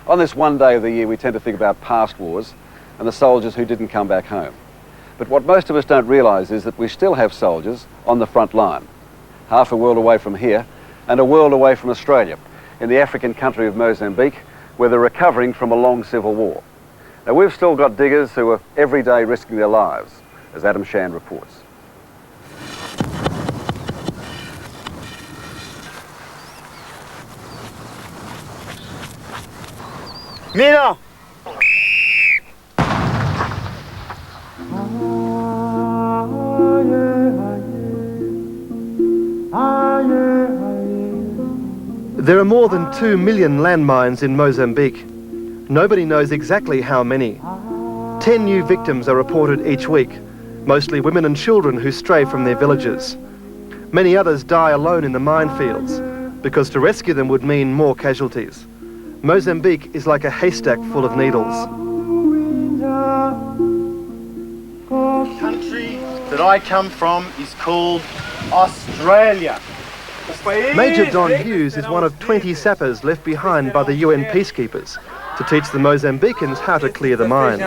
On this one day of the year, we tend to think about past wars and the soldiers who didn't come back home. But what most of us don't realise is that we still have soldiers on the front line, half a world away from here and a world away from Australia, in the African country of Mozambique, where they're recovering from a long civil war. Now, we've still got diggers who are every day risking their lives, as Adam Shan reports. Mira! There are more than 2 million landmines in Mozambique. Nobody knows exactly how many. 10 new victims are reported each week, mostly women and children who stray from their villages. Many others die alone in the minefields, because to rescue them would mean more casualties. Mozambique is like a haystack full of needles. The country that I come from is called Australia. Major Don Hughes is one of 20 sappers left behind by the UN peacekeepers to teach the Mozambicans how to clear the mines.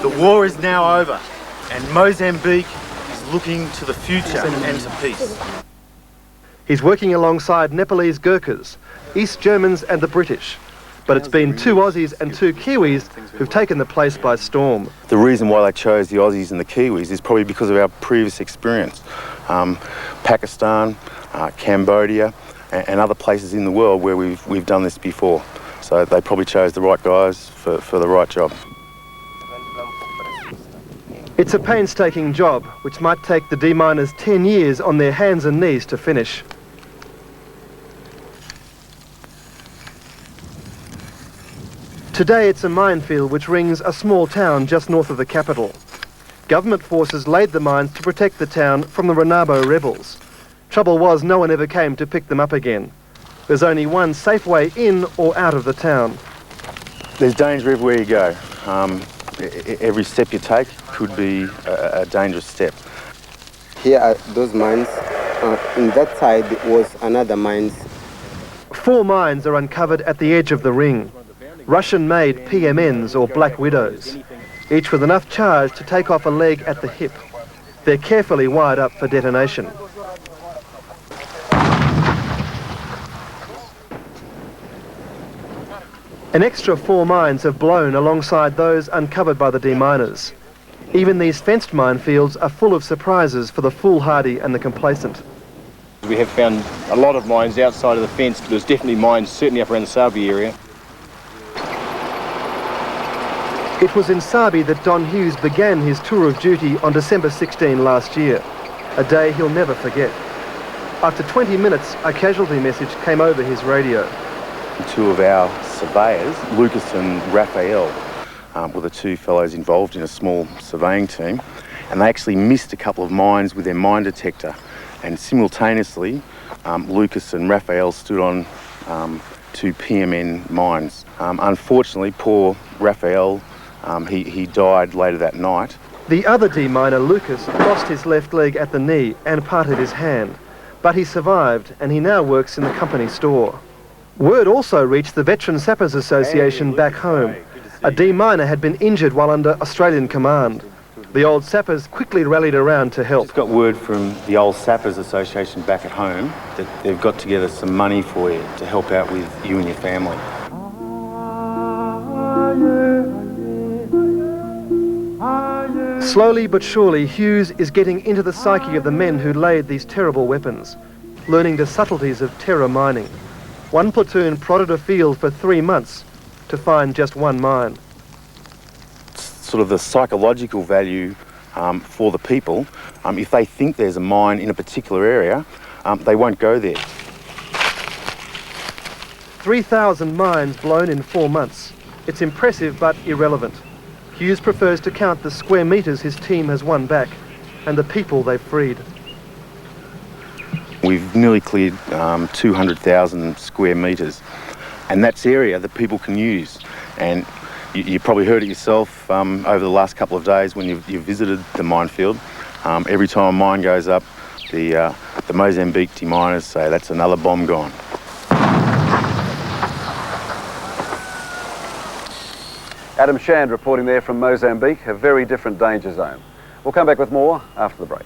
The war is now over, and Mozambique is looking to the future and to peace. He's working alongside Nepalese Gurkhas, East Germans and the British. But it's been 2 Aussies and 2 Kiwis who've taken the place by storm. The reason why they chose the Aussies and the Kiwis is probably because of our previous experience. Pakistan, Cambodia and other places in the world where we've done this before. So they probably chose the right guys for the right job. It's a painstaking job which might take the deminers 10 years on their hands and knees to finish. Today it's a minefield which rings a small town just north of the capital. Government forces laid the mines to protect the town from the Renabo rebels. Trouble was no one ever came to pick them up again. There's only one safe way in or out of the town. There's danger everywhere you go. Every step you take could be a dangerous step. Here are those mines. On that side was another mines. 4 mines are uncovered at the edge of the ring. Russian-made PMNs or Black Widows, each with enough charge to take off a leg at the hip. They're carefully wired up for detonation. An extra 4 mines have blown alongside those uncovered by the deminers. Even these fenced minefields are full of surprises for the foolhardy and the complacent. We have found a lot of mines outside of the fence. There's definitely mines certainly up around the Sabi area. It was in Sabi that Don Hughes began his tour of duty on December 16 last year, a day he'll never forget. After 20 minutes, a casualty message came over his radio. 2 of our surveyors, Lucas and Raphael, were the 2 fellows involved in a small surveying team, and they actually missed a couple of mines with their mine detector, and simultaneously Lucas and Raphael stood on 2 PMN mines. Unfortunately, poor Raphael, he died later that night. The other deminer, Lucas, lost his left leg at the knee and part of his hand, but he survived and he now works in the company store. Word also reached the Veteran Sappers Association back home. A deminer had been injured while under Australian command. The old sappers quickly rallied around to help. Just got word from the old Sappers Association back at home that they've got together some money for you to help out with you and your family. Slowly but surely, Hughes is getting into the psyche of the men who laid these terrible weapons, learning the subtleties of terror mining. One platoon prodded a field for 3 months to find just 1 mine. Sort of the psychological value for the people. If they think there's a mine in a particular area, they won't go there. 3,000 mines blown in 4 months. It's impressive but irrelevant. Hughes prefers to count the square metres his team has won back and the people they've freed. We've nearly cleared 200,000 square metres, and that's area that people can use. And you probably heard it yourself over the last couple of days when you've visited the minefield. Every time a mine goes up, the Mozambique deminers say that's another bomb gone. Adam Shand reporting there from Mozambique, a very different danger zone. We'll come back with more after the break.